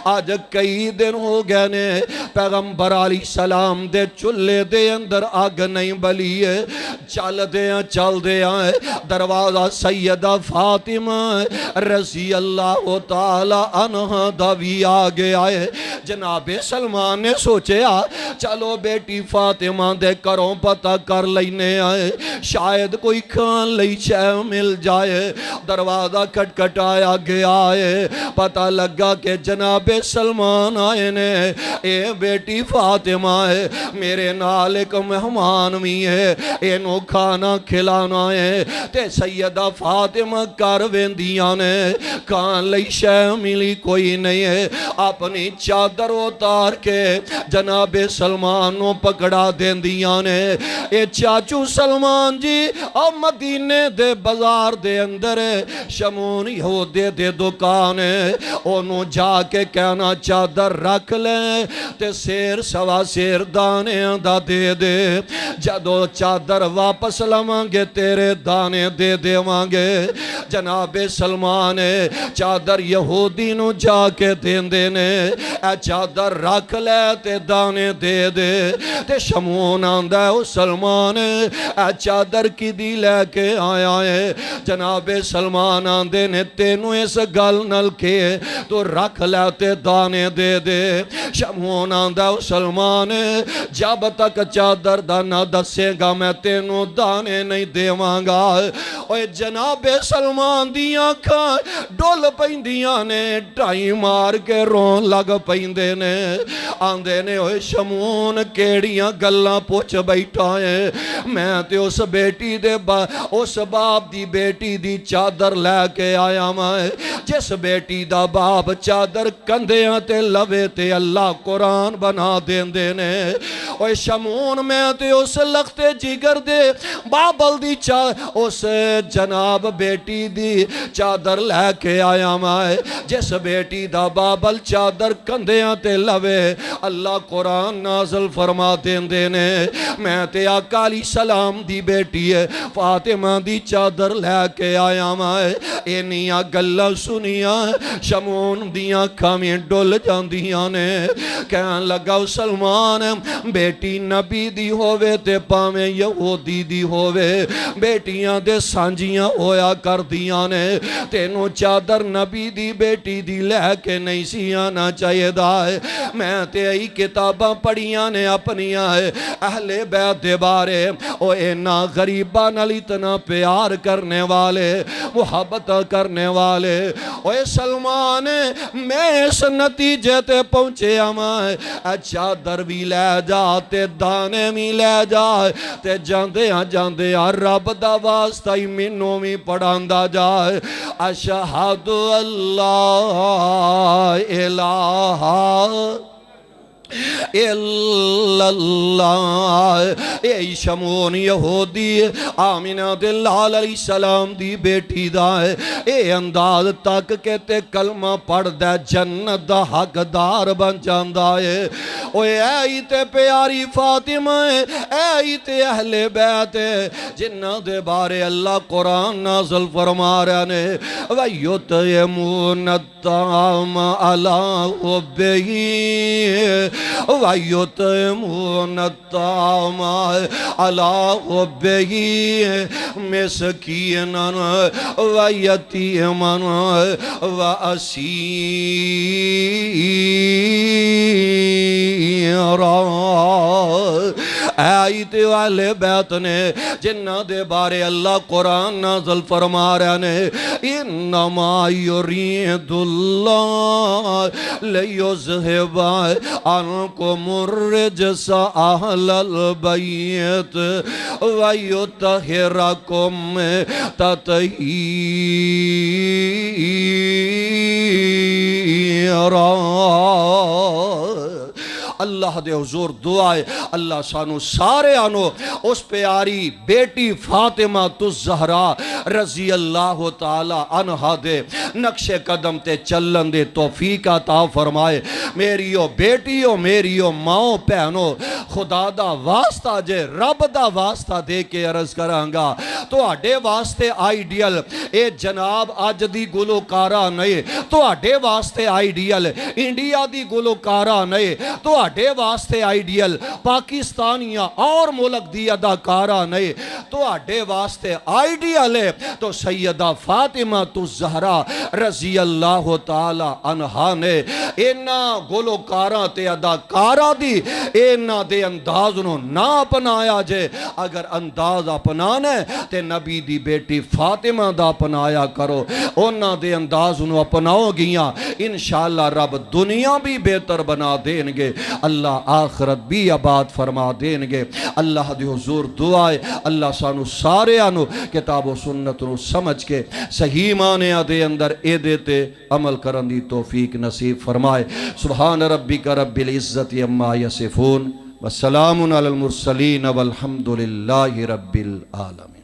آج کئی دن ہو گئے نے پیغمبر علیہ السلام دے چلے دے اندر آگ نہیں بلی ہے چل دے آئے دروازہ سیدہ فاطمہ رضی اللہ تعالی عنہ دوی آگے آئے جناب سلمان نے سوچے چلو بیٹی فاطمہ دے کروں پتہ کر لینے آئے شاید کوئی کھان لئی چاہ مل جائے دروازہ کٹ کٹ آیا گیا ہے پتہ لگا کہ جناب سلمان آئے نے اے بیٹی فاطمہ ہے میرے نال ایک مہمان بھی ہے اینو کھانا کھلانا ہے تے سیدہ فاطمہ کر ویندیاں نے کھان لئی شہ ملی کوئی نہیں ہے اپنی چادر اتار کے جناب سلمانوں پکڑا دیندیاں نے اے چاچو سلمان جی مدینے دے بازار دے اندر شمون یہودے دے دکان انہوں جا کے کہنا چادر رکھ لیں تے سیر سوا سیر دانے دا دے دے جدو چادر واپس لمانگے تیرے دانے دے دے مانگے جناب سلمان چادر یہودی نو جا کے دین دینے اے چادر رکھ لے تے دانے دے دے تے شمون آندہ ہے سلمان اے چادر کی دی لے کے آیا ہے جناب سلمان آندے نے تینوں اس گل نل کے تو رکھ لے تے دانے دے دے شمون آندہ ہے سلمان جب تک چادر دا نہ دسے گا میں تینوں دانے نہیں دے مانگا اوہ جناب سلمان دیاں کھا ڈول پہندیاں نے ٹائی مار کے رون لگ پہندے نے آندے نے اوہ شمون کیڑیاں گلاں پوچھ بیٹھا ہے میں تے اس بیٹی دے اس باپ دی بیٹی دی چادر لے کے آیا میں جس بیٹی دا باپ چادر کندیاں تے لوے تے اللہ قرآن بنا دین دینے اوہ شمون میں تے اس لختے جگر دے بابل دی اس جناب بیٹی دی چادر لے کے آیا میں جس بیٹی دا بابل چادر کندیاں تے لوے اللہ قرآن نازل فرما دین دینے میں تے آقا علیہ السلام دی بیٹی ہے فاطمہ دی چادر لے کے آیا میں اینیاں گلہ سنیاں شمون دیاں کھامیں ڈول جاندیاں نے کہن لگا سلمان بیٹی نبی دی ہووے تے پاویں یہودی دی ہووے بیٹیاں دے سانجیاں ہویا کر دیاں نے تینوں چادر نبی دی بیٹی دی لے کے نہیں سی آنا چاہیے دائے میں تے ای کتاباں پڑھیاں نے اپنیاں اہل بیت دے بارے او اینا غریبہ نال اتنا پیار کرنے والے محبت کرنے والے او سلمان میں اس نتیجے تے پہنچے ہمیں چادر بھی لے جاتے دانے بھی لے جائے تے جاندے رب دا واسطہ ہی منوں بھی پڑھاندہ جائے اشہد اللہ الہ اللہ اے شمون یہودی آمینہ دلال علیہ السلام دی بیٹی دا اے انداز تک کہ تے کلمہ پڑھ دے جنت دا حق دار بن جاندہ ہے اوے اے تے پیاری فاطمہ اے تے اہل بیت جنہ دے بارے اللہ قرآن نازل فرما رہے نے وَيُطْعِمُونَ الطَّعَامَ عَلَىٰ حُبِّهِ وَيُطْعِمُونَ الطَّعَامَ عَلَىٰ حُبِّهِ مِسْكِينًا وَيَتِيمًا وَأَسِيرًا آیت والے بیت نے جنہ دے بارے اللہ قرآن نازل فرما رہے نے انما یرید اللہ لیذہب عنکم الرجس اہل البیت ویطہرکم تطہیرا اللہ دے حضور دعا ہے اللہ سانو سارے آنو اس پیاری بیٹی فاطمہ الزہرا رضی اللہ تعالی عنہ دے نقش قدم تے چلن دے توفیق عطا فرمائے۔ میریو بیٹیو میریو ماؤں پہنو خدا دا واسطہ جے رب دا واسطہ دے کے عرض کرانگا تو آڈے واسطے آئیڈیل اے جناب آج دی گلوکارہ نہیں تو آڈے واسطے آئیڈیل انڈیا دی گلوکارہ نہیں تو آڈے واسطے آئیڈیل پاکستانیاں اور ملک دی اداکارہ نہیں تو آڈے واسطے آئیڈیل ہے تو سیدہ فاطمہ الزہرا رضی اللہ تعالی عنہ نے اینا گلوکارہ تے اداکارہ دی اینا دے انداز نو نہ اپنایا جے اگر انداز اپنانے تے نبی دی بیٹی فاطمہ دا اپنایا کرو اونا دے انداز نو اپناؤ گیاں انشاءاللہ رب دنیا بھی بہتر بنا دیں گے اللہ آخرت بھی آباد فرما دیں گے۔ اللہ دی حضور دعائے اللہ سانو سارے آنو کتاب و سنت نو سمجھ کے صحیح معنی دے اندر اے دیتے عمل کرن دی توفیق نصیب فرمائے۔ سبحان ربک رب العزت اما یصفون والسلام علی المرسلین والحمد للہ رب العالمین۔